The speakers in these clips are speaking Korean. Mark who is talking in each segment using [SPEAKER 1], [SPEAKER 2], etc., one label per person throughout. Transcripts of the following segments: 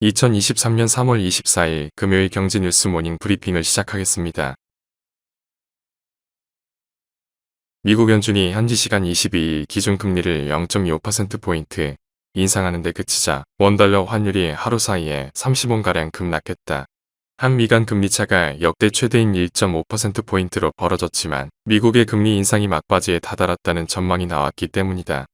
[SPEAKER 1] 2023년 3월 24일 금요일 경제뉴스 모닝 브리핑을 시작하겠습니다. 미국 연준이 현지 시간 22일 기준금리를 0.25%포인트 인상하는 데 그치자 원달러 환율이 하루 사이에 30원가량 급락했다. 한미 간 금리차가 역대 최대인 1.5%포인트로 벌어졌지만 미국의 금리 인상이 막바지에 다다랐다는 전망이 나왔기 때문이다.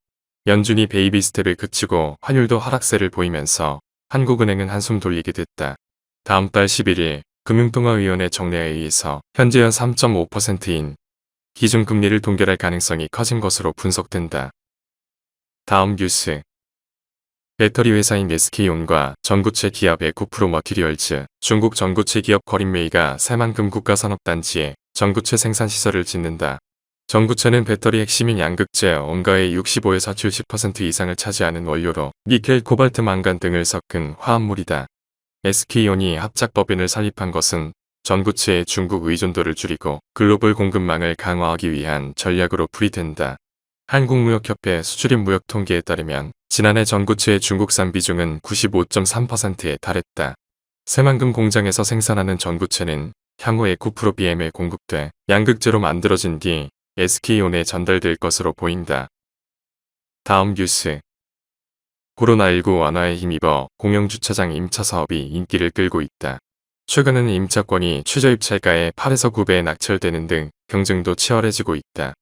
[SPEAKER 1] 연준이 베이비 스텝을 그치고 환율도 하락세를 보이면서 한국은행은 한숨 돌리게 됐다. 다음 달 11일 금융통화위원회 정례에 의해서 현재 연 3.5%인 기준금리를 동결할 가능성이 커진 것으로 분석된다. 다음 뉴스. 배터리 회사인 SK온과 전구체 기업 에코프로 머티리얼즈, 중국 전구체 기업 거린메이가 새만금 국가산업단지에 전구체 생산시설을 짓는다. 전구체는 배터리 핵심인 양극재 온가의 65에서 70% 이상을 차지하는 원료로 니켈, 코발트, 망간 등을 섞은 화합물이다. SK온이 합작법인을 설립한 것은 전구체의 중국 의존도를 줄이고 글로벌 공급망을 강화하기 위한 전략으로 풀이된다. 한국무역협회 수출입 무역 통계에 따르면 지난해 전구체의 중국산 비중은 95.3%에 달했다. 새만금 공장에서 생산하는 전구체는 향후 에코프로 BM에 공급돼 양극재로 만들어진 뒤 SK온에 전달될 것으로 보인다. 다음 뉴스. 코로나19 완화에 힘입어 공영주차장 임차 사업이 인기를 끌고 있다. 최근에는 임차권이 최저입찰가의 8에서 9배에 낙찰되는 등 경쟁도 치열해지고 있다.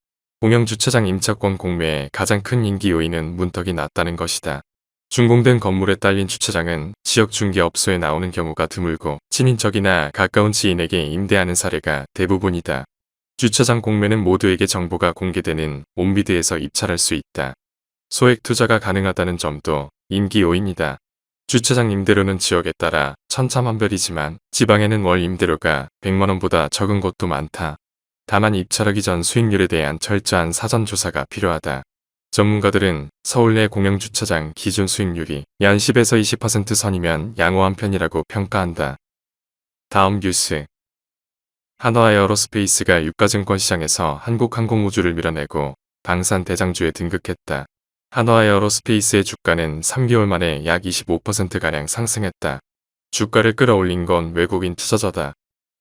[SPEAKER 1] 공영주차장 임차권 공매의 가장 큰 인기 요인은 문턱이 낮다는 것이다. 준공된 건물에 딸린 주차장은 지역 중개업소에 나오는 경우가 드물고 친인척이나 가까운 지인에게 임대하는 사례가 대부분이다. 주차장 공매는 모두에게 정보가 공개되는 온비드에서 입찰할 수 있다. 소액 투자가 가능하다는 점도 인기 요인이다. 주차장 임대료는 지역에 따라 천차만별이지만 지방에는 월 임대료가 100만원보다 적은 곳도 많다. 다만 입찰하기 전 수익률에 대한 철저한 사전 조사가 필요하다. 전문가들은 서울 내 공영주차장 기준 수익률이 연 10에서 20% 선이면 양호한 편이라고 평가한다. 다음 뉴스. 한화에어로스페이스가 유가증권 시장에서 한국항공우주를 밀어내고 방산 대장주에 등극했다. 한화에어로스페이스의 주가는 3개월 만에 약 25%가량 상승했다. 주가를 끌어올린 건 외국인 투자자다.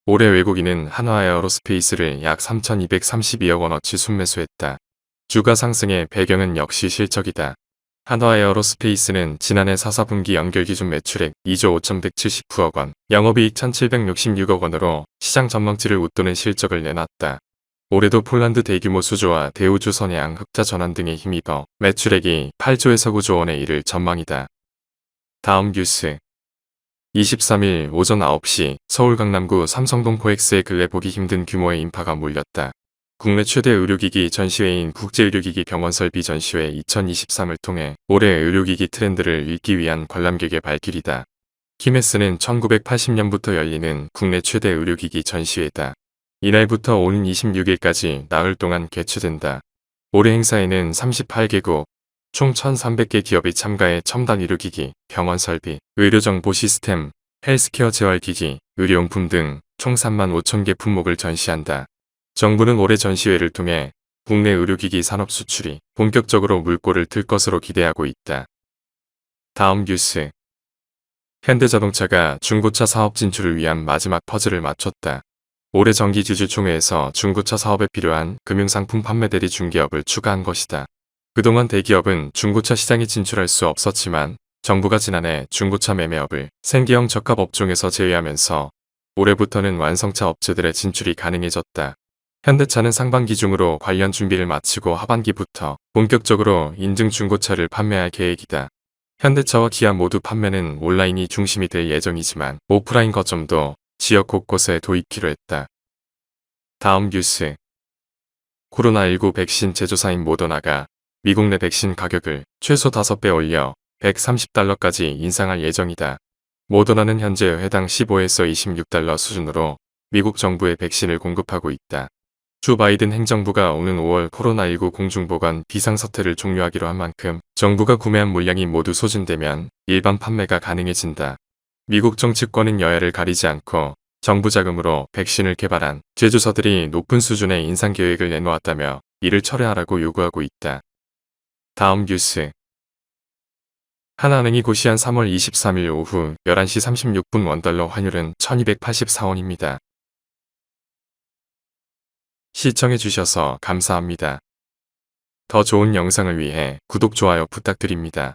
[SPEAKER 1] 올해 외국인은 한화에어로스페이스를 약 3,232억 원어치 순매수했다. 주가 상승의 배경은 역시 실적이다. 한화에어로스페이스는 지난해 4사분기 연결기준 매출액 2조 5,179억 원, 영업이익 1,766억 원으로 시장 전망치를 웃도는 실적을 내놨다. 올해도 폴란드 대규모 수조와 대우주 선양 흑자 전환 등에 힘입어 매출액이 8조에서 9조 원에 이를 전망이다. 다음 뉴스. 23일 오전 9시 서울 강남구 삼성동 코엑스에 근래 보기 힘든 규모의 인파가 몰렸다. 국내 최대 의료기기 전시회인 국제의료기기 병원설비 전시회 2023을 통해 올해 의료기기 트렌드를 읽기 위한 관람객의 발길이다. 키메스는 1980년부터 열리는 국내 최대 의료기기 전시회다. 이날부터 오는 26일까지 나흘 동안 개최된다. 올해 행사에는 38개국, 총 1,300개 기업이 참가해 첨단 의료기기, 병원설비, 의료정보 시스템, 헬스케어 재활기기, 의료용품 등 총 3만 5천 개 품목을 전시한다. 정부는 올해 전시회를 통해 국내 의료기기 산업 수출이 본격적으로 물꼬를 틀 것으로 기대하고 있다. 다음 뉴스. 현대자동차가 중고차 사업 진출을 위한 마지막 퍼즐을 맞췄다. 올해 정기주주총회에서 중고차 사업에 필요한 금융상품 판매 대리 중개업을 추가한 것이다. 그동안 대기업은 중고차 시장에 진출할 수 없었지만 정부가 지난해 중고차 매매업을 생계형 적합 업종에서 제외하면서 올해부터는 완성차 업체들의 진출이 가능해졌다. 현대차는 상반기 중으로 관련 준비를 마치고 하반기부터 본격적으로 인증 중고차를 판매할 계획이다. 현대차와 기아 모두 판매는 온라인이 중심이 될 예정이지만 오프라인 거점도 지역 곳곳에 도입키로 했다. 다음 뉴스. 코로나19 백신 제조사인 모더나가 미국 내 백신 가격을 최소 5배 올려 $130까지 인상할 예정이다. 모더나는 현재 회당 15에서 26달러 수준으로 미국 정부에 백신을 공급하고 있다. 조 바이든 행정부가 오는 5월 코로나19 공중보건 비상사태를 종료하기로 한 만큼 정부가 구매한 물량이 모두 소진되면 일반 판매가 가능해진다. 미국 정치권은 여야를 가리지 않고 정부 자금으로 백신을 개발한 제조사들이 높은 수준의 인상 계획을 내놓았다며 이를 철회하라고 요구하고 있다. 다음 뉴스. 하나은행이 고시한 3월 23일 오후 11시 36분 원달러 환율은 1284원입니다. 시청해주셔서 감사합니다. 더 좋은 영상을 위해 구독, 좋아요 부탁드립니다.